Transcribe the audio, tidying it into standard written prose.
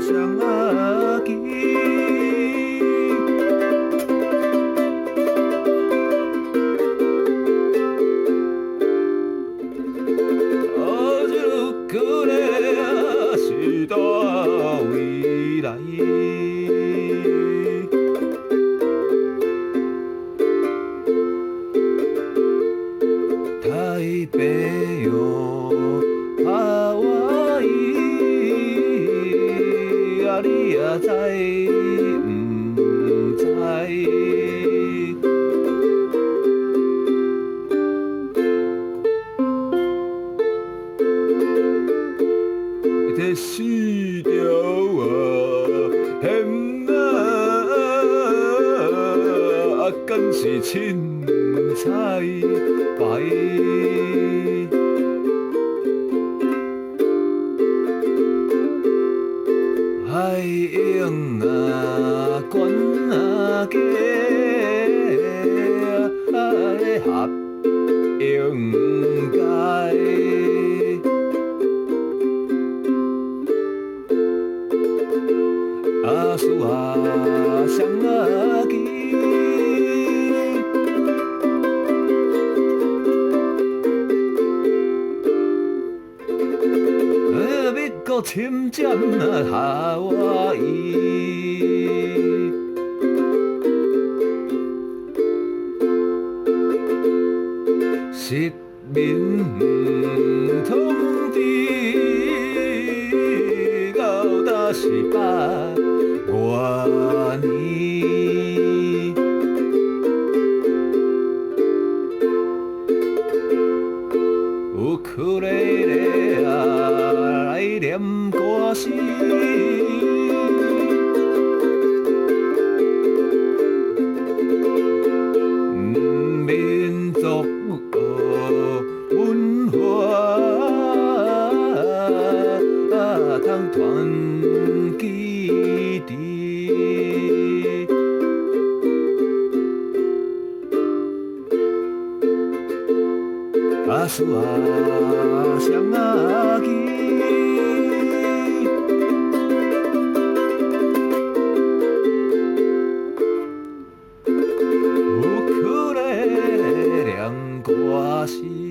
双仔机。哦，如果咧是大未来。台北哟，哈哇伊，啊你也知毋知？这四条线啊，敢是凊彩排？海涌啊，管啊家，合应该。啊，树啊，双仔机，要搁侵占夏威夷。实民统治到达18年，乌克丽丽啊来念歌词。民族文化通传基地，啊树啊双仔机，有可能念歌词。